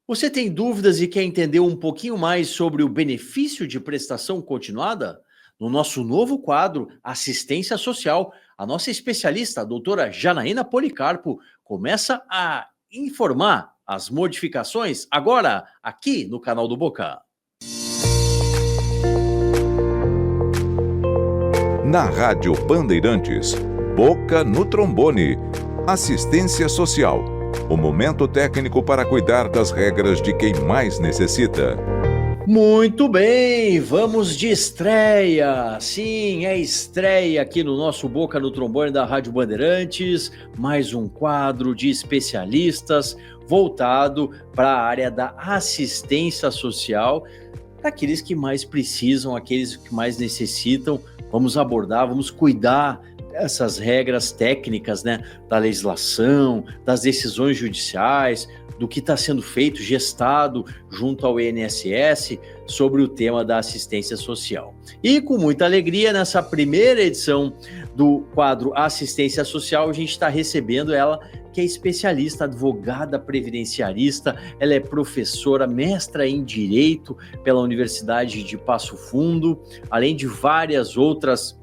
Você tem dúvidas e quer entender um pouquinho mais sobre o benefício de prestação continuada? No nosso novo quadro, Assistência Social, a nossa especialista, a doutora Janaína Policarpo, começa a informar as modificações agora aqui no canal do Boca. Na Rádio Bandeirantes, Boca no Trombone, Assistência Social, o momento técnico para cuidar das regras de quem mais necessita. Muito bem, vamos de estreia. Sim, é estreia aqui no nosso Boca no Trombone da Rádio Bandeirantes. Mais um quadro de especialistas voltado para a área da assistência social, para aqueles que mais precisam, aqueles que mais necessitam. Vamos abordar, vamos cuidar dessas regras técnicas, né, da legislação, das decisões judiciais, do que está sendo feito, gestado junto ao INSS sobre o tema da assistência social. E com muita alegria, nessa primeira edição do quadro Assistência Social, a gente está recebendo ela, que é especialista, advogada previdenciarista, ela é professora, mestra em Direito pela Universidade de Passo Fundo, além de várias outras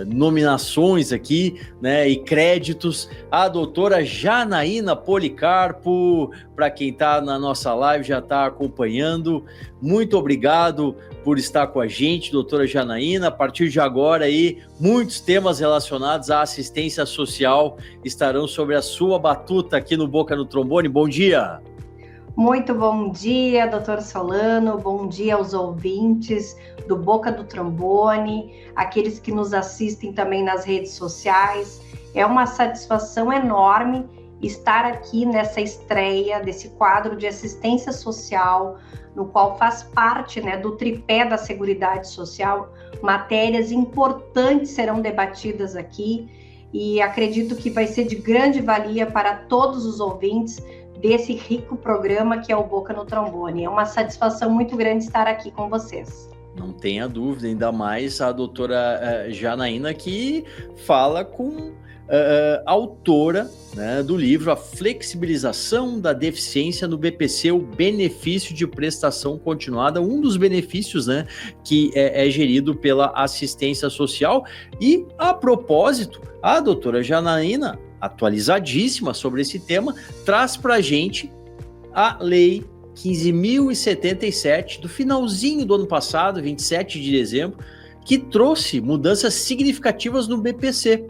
nominações aqui, né, e créditos. A doutora Janaína Policarpo, para quem está na nossa live, já está acompanhando, muito obrigado por estar com a gente, doutora Janaína. A partir de agora aí, muitos temas relacionados à assistência social estarão sobre a sua batuta aqui no Boca no Trombone. Bom dia! Muito bom dia, doutor Solano, bom dia aos ouvintes do Boca do Trombone, aqueles que nos assistem também nas redes sociais. É uma satisfação enorme estar aqui nessa estreia desse quadro de assistência social, no qual faz parte, né, do tripé da Seguridade Social. Matérias importantes serão debatidas aqui e acredito que vai ser de grande valia para todos os ouvintes desse rico programa que é o Boca no Trombone. É uma satisfação muito grande estar aqui com vocês. Não tenha dúvida, ainda mais a doutora Janaína, que fala com autora, né, do livro A Flexibilização da Deficiência no BPC, o benefício de prestação continuada, um dos benefícios, né, que é gerido pela assistência social. E, a propósito, a doutora Janaína, atualizadíssima sobre esse tema, traz para a gente a Lei 15.077, do finalzinho do ano passado, 27 de dezembro, que trouxe mudanças significativas no BPC.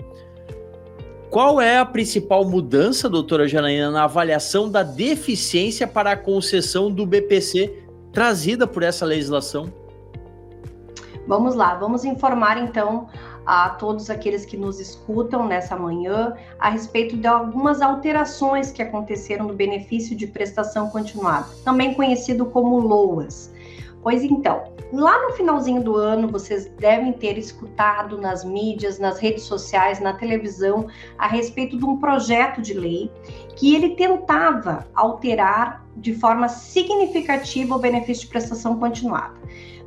Qual é a principal mudança, doutora Janaína, na avaliação da deficiência para a concessão do BPC trazida por essa legislação? Vamos lá, vamos informar então a todos aqueles que nos escutam nessa manhã a respeito de algumas alterações que aconteceram no benefício de prestação continuada, também conhecido como LOAS. Pois então, lá no finalzinho do ano, vocês devem ter escutado nas mídias, nas redes sociais, na televisão, a respeito de um projeto de lei que ele tentava alterar de forma significativa o benefício de prestação continuada.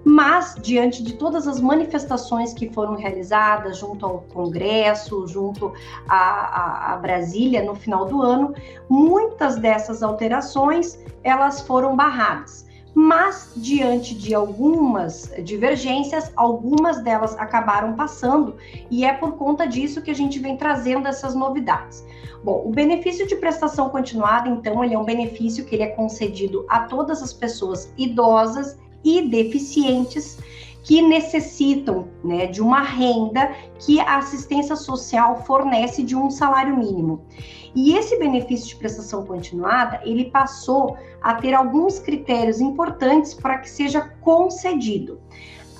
Mas, diante de todas as manifestações que foram realizadas junto ao Congresso, junto a Brasília no final do ano, muitas dessas alterações, elas foram barradas. Mas, diante de algumas divergências, algumas delas acabaram passando, e é por conta disso que a gente vem trazendo essas novidades. Bom, o benefício de prestação continuada, então, ele é um benefício que ele é concedido a todas as pessoas idosas e deficientes que necessitam, né, de uma renda que a assistência social fornece de um salário mínimo. E esse benefício de prestação continuada, ele passou a ter alguns critérios importantes para que seja concedido.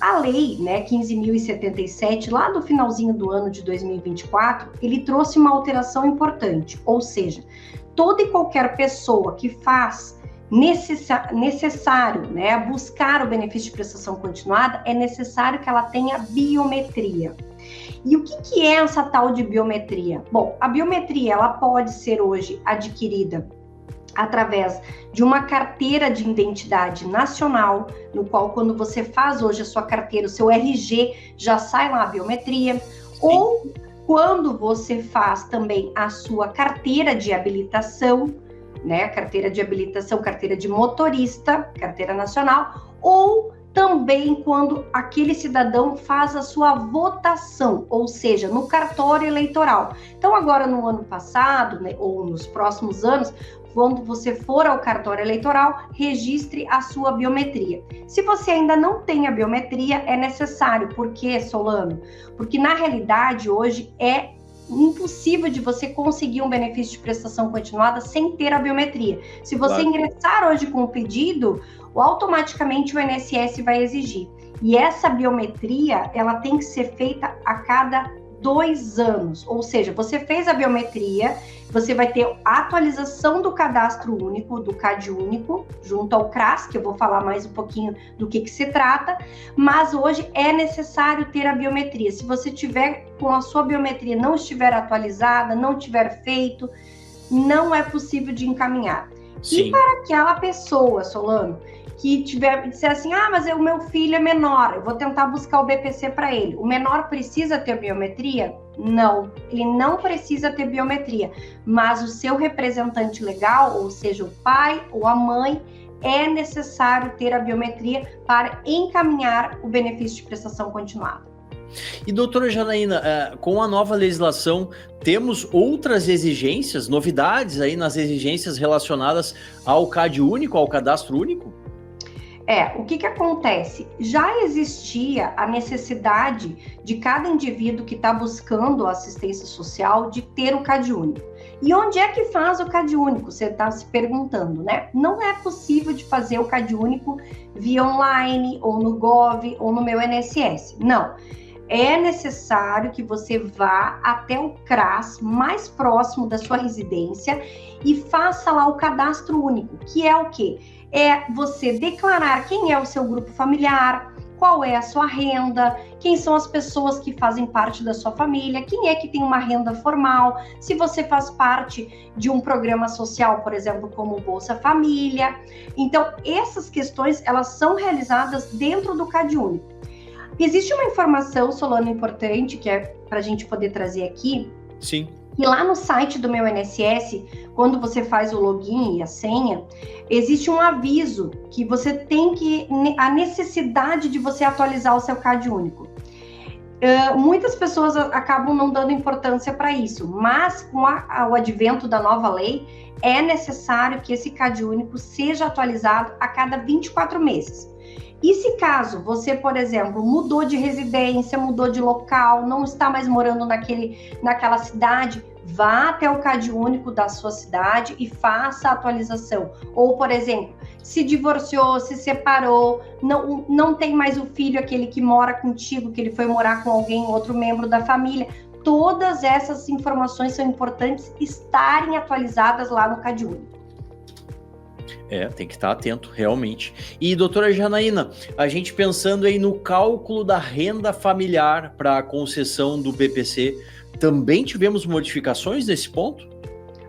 A lei, né, 15.077, lá do finalzinho do ano de 2024, ele trouxe uma alteração importante, ou seja, toda e qualquer pessoa que faz necessário, né, buscar o benefício de prestação continuada, é necessário que ela tenha biometria. E o que é essa tal de biometria? Bom, a biometria ela pode ser hoje adquirida através de uma carteira de identidade nacional, no qual quando você faz hoje a sua carteira, o seu RG, já sai lá a biometria, ou quando você faz também a sua carteira de habilitação, né? Carteira de habilitação, carteira de motorista, carteira nacional, ou também quando aquele cidadão faz a sua votação, ou seja, no cartório eleitoral. Então, agora no ano passado, né, ou nos próximos anos, quando você for ao cartório eleitoral, registre a sua biometria. Se você ainda não tem a biometria, é necessário. Por quê, Solano? Porque na realidade, hoje é impossível de você conseguir um benefício de prestação continuada sem ter a biometria. Se você ingressar hoje com o pedido, automaticamente o INSS vai exigir. E essa biometria, ela tem que ser feita a cada 2 anos. Ou seja, você fez a biometria, você vai ter a atualização do cadastro único, do CAD único, junto ao CRAS, que eu vou falar mais um pouquinho do que se trata, mas hoje é necessário ter a biometria. Se você tiver com a sua biometria, não estiver atualizada, não tiver feito, não é possível de encaminhar. Sim. E para aquela pessoa, Solano, que disser assim, mas o meu filho é menor, eu vou tentar buscar o BPC para ele. O menor precisa ter biometria? Não, ele não precisa ter biometria, mas o seu representante legal, ou seja, o pai ou a mãe, é necessário ter a biometria para encaminhar o benefício de prestação continuada. E doutora Janaína, com a nova legislação, temos outras exigências, novidades aí nas exigências relacionadas ao CAD único, ao cadastro único? O que acontece? Já existia a necessidade de cada indivíduo que está buscando assistência social de ter o CAD único. E onde é que faz o CAD único? Você está se perguntando, né? Não é possível de fazer o CAD único via online, ou no Gov, ou no meu INSS. Não. É necessário que você vá até o CRAS mais próximo da sua residência e faça lá o cadastro único, que é o quê? É você declarar quem é o seu grupo familiar, qual é a sua renda, quem são as pessoas que fazem parte da sua família, quem é que tem uma renda formal, se você faz parte de um programa social, por exemplo, como o Bolsa Família. Então, essas questões, elas são realizadas dentro do CAD único. Existe uma informação, Solano, importante, que é para a gente poder trazer aqui. Sim. E lá no site do meu INSS, quando você faz o login e a senha, existe um aviso que você tem a necessidade de você atualizar o seu CAD único. Muitas pessoas acabam não dando importância para isso, mas com o advento da nova lei, é necessário que esse CAD único seja atualizado a cada 24 meses. E se caso você, por exemplo, mudou de residência, mudou de local, não está mais morando naquela cidade, vá até o CAD único da sua cidade e faça a atualização. Ou, por exemplo, se divorciou, se separou, não tem mais o filho, aquele que mora contigo, que ele foi morar com alguém, outro membro da família. Todas essas informações são importantes estarem atualizadas lá no CAD único. Tem que estar atento, realmente. E, doutora Janaína, a gente pensando aí no cálculo da renda familiar para a concessão do BPC, também tivemos modificações nesse ponto?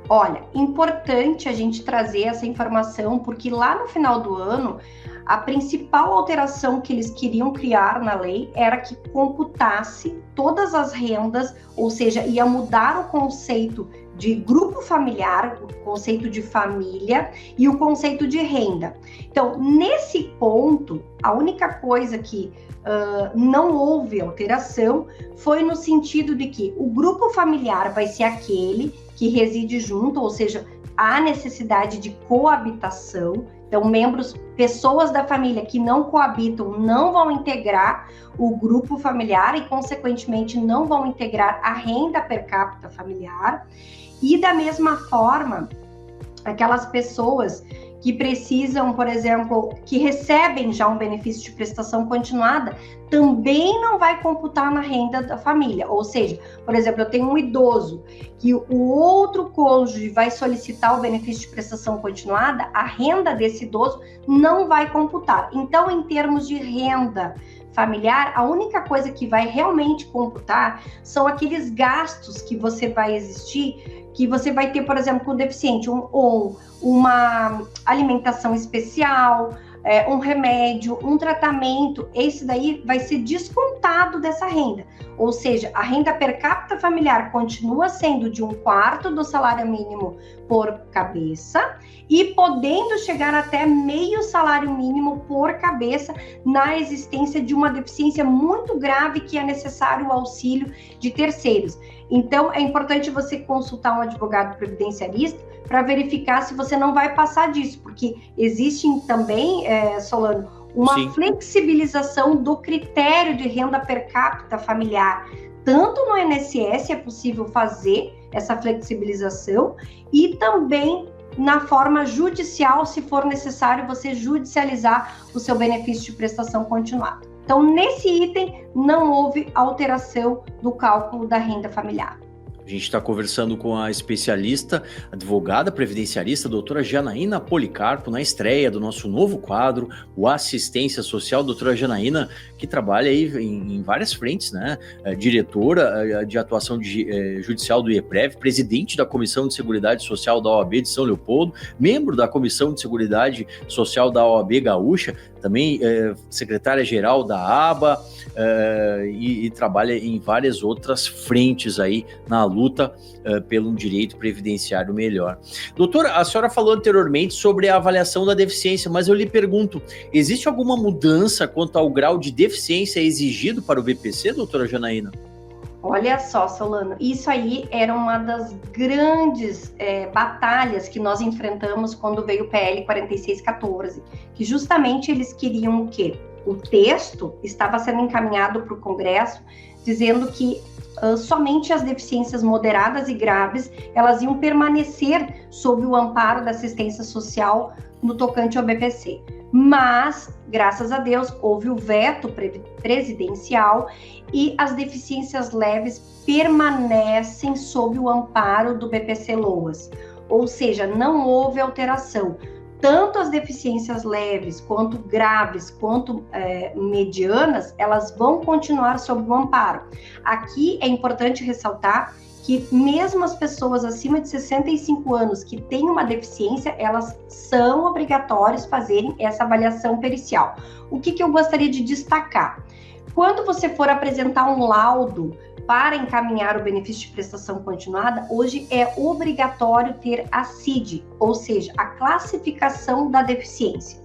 Olha, importante a gente trazer essa informação, porque lá no final do ano, a principal alteração que eles queriam criar na lei era que computasse todas as rendas, ou seja, ia mudar o conceito de grupo familiar, o conceito de família e o conceito de renda. Então, nesse ponto, a única coisa que não houve alteração foi no sentido de que o grupo familiar vai ser aquele que reside junto, ou seja, há necessidade de coabitação. Então, pessoas da família que não coabitam não vão integrar o grupo familiar e, consequentemente, não vão integrar a renda per capita familiar. E, da mesma forma, aquelas pessoas que precisam, por exemplo, que recebem já um benefício de prestação continuada, também não vai computar na renda da família. Ou seja, por exemplo, eu tenho um idoso que o outro cônjuge vai solicitar o benefício de prestação continuada, a renda desse idoso não vai computar. Então, em termos de renda familiar, a única coisa que vai realmente computar são aqueles gastos que você vai existir, que você vai ter, por exemplo, com o deficiente, uma alimentação especial, um remédio, um tratamento, esse daí vai ser descontado dessa renda. ou seja, a renda per capita familiar continua sendo de 1/4 do salário mínimo por cabeça e podendo chegar até meio salário mínimo por cabeça na existência de uma deficiência muito grave que é necessário o auxílio de terceiros. Então, é importante você consultar um advogado previdenciarista para verificar se você não vai passar disso, porque existe também, Solano, uma Sim. flexibilização do critério de renda per capita familiar. Tanto no INSS é possível fazer essa flexibilização e também na forma judicial, se for necessário você judicializar o seu benefício de prestação continuada. Então, nesse item, não houve alteração do cálculo da renda familiar. A gente está conversando com a especialista, advogada previdenciarista, doutora Janaína Policarpo, na estreia do nosso novo quadro, o Assistência Social. Doutora Janaína, que trabalha aí em várias frentes, né? Diretora de atuação judicial do IEPREV, presidente da Comissão de Seguridade Social da OAB de São Leopoldo, membro da Comissão de Seguridade Social da OAB Gaúcha, também secretária-geral da ABA, e trabalha em várias outras frentes aí na luta pelo direito previdenciário melhor. Doutora, a senhora falou anteriormente sobre a avaliação da deficiência, mas eu lhe pergunto, existe alguma mudança quanto ao grau de deficiência exigido para o BPC, doutora Janaína? Olha só, Solano, isso aí era uma das grandes batalhas que nós enfrentamos quando veio o PL 4614, que justamente eles queriam o quê? O texto estava sendo encaminhado para o Congresso, dizendo que somente as deficiências moderadas e graves, elas iam permanecer sob o amparo da assistência social no tocante ao BPC. Mas, graças a Deus, houve o veto presidencial e as deficiências leves permanecem sob o amparo do BPC-LOAS. Ou seja, não houve alteração. Tanto as deficiências leves, quanto graves, quanto medianas, elas vão continuar sob o amparo. Aqui é importante ressaltar que mesmo as pessoas acima de 65 anos que têm uma deficiência, elas são obrigatórias fazerem essa avaliação pericial. O que eu gostaria de destacar? Quando você for apresentar um laudo para encaminhar o benefício de prestação continuada, hoje é obrigatório ter a CID, ou seja, a classificação da deficiência.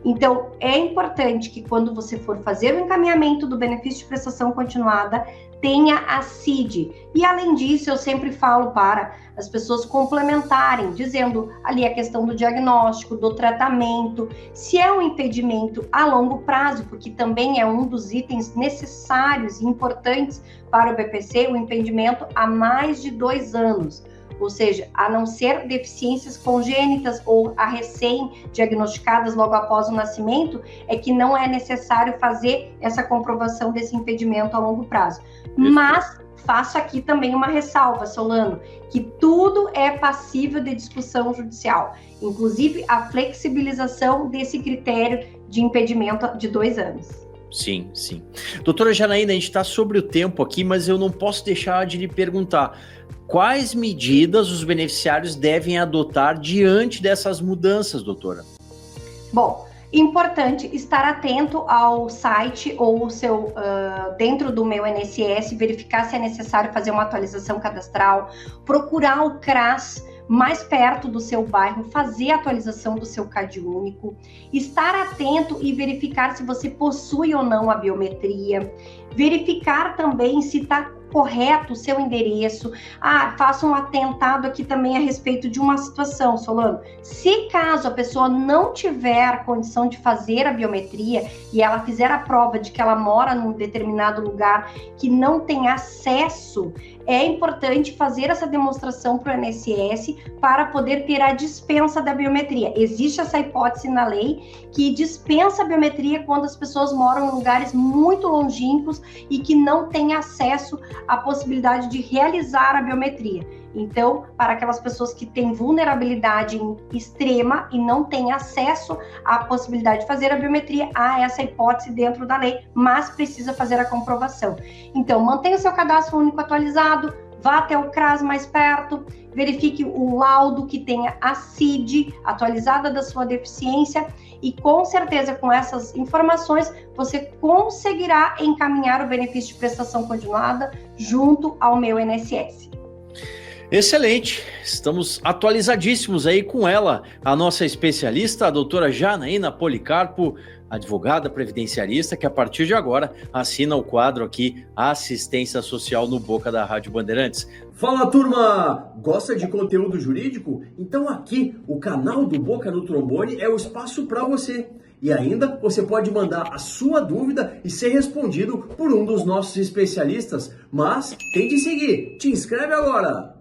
Então, é importante que quando você for fazer o encaminhamento do benefício de prestação continuada, tenha a CID. E, além disso, eu sempre falo para as pessoas complementarem, dizendo ali a questão do diagnóstico, do tratamento, se é um impedimento a longo prazo, porque também é um dos itens necessários e importantes para o BPC, o impedimento há mais de 2 anos. Ou seja, a não ser deficiências congênitas ou a recém-diagnosticadas logo após o nascimento, é que não é necessário fazer essa comprovação desse impedimento a longo prazo. Mas faço aqui também uma ressalva, Solano, que tudo é passível de discussão judicial, inclusive a flexibilização desse critério de impedimento de 2 anos. Sim, sim. Doutora Janaína, a gente está sobre o tempo aqui, mas eu não posso deixar de lhe perguntar quais medidas os beneficiários devem adotar diante dessas mudanças, doutora? Bom, importante estar atento ao site ou dentro do meu INSS, verificar se é necessário fazer uma atualização cadastral, procurar o CRAS mais perto do seu bairro, fazer a atualização do seu CAD único, estar atento e verificar se você possui ou não a biometria, verificar também se está correto o seu endereço. Faça um atentado aqui também a respeito de uma situação, Solano. Se caso a pessoa não tiver condição de fazer a biometria e ela fizer a prova de que ela mora num determinado lugar que não tem acesso, é importante fazer essa demonstração para o INSS para poder ter a dispensa da biometria. Existe essa hipótese na lei que dispensa a biometria quando as pessoas moram em lugares muito longínquos e que não têm acesso à possibilidade de realizar a biometria. Então, para aquelas pessoas que têm vulnerabilidade extrema e não têm acesso à possibilidade de fazer a biometria, há essa hipótese dentro da lei, mas precisa fazer a comprovação. Então, mantenha o seu cadastro único atualizado, vá até o CRAS mais perto, verifique o laudo que tenha a CID atualizada da sua deficiência e com certeza com essas informações você conseguirá encaminhar o benefício de prestação continuada junto ao Meu INSS. Excelente, estamos atualizadíssimos aí com ela, a nossa especialista, a doutora Janaína Policarpo, advogada previdenciarista, que a partir de agora assina o quadro aqui, Assistência Social no Boca da Rádio Bandeirantes. Fala, turma! Gosta de conteúdo jurídico? Então aqui, o canal do Boca no Trombone é o espaço para você. E ainda, você pode mandar a sua dúvida e ser respondido por um dos nossos especialistas. Mas tem de seguir, te inscreve agora!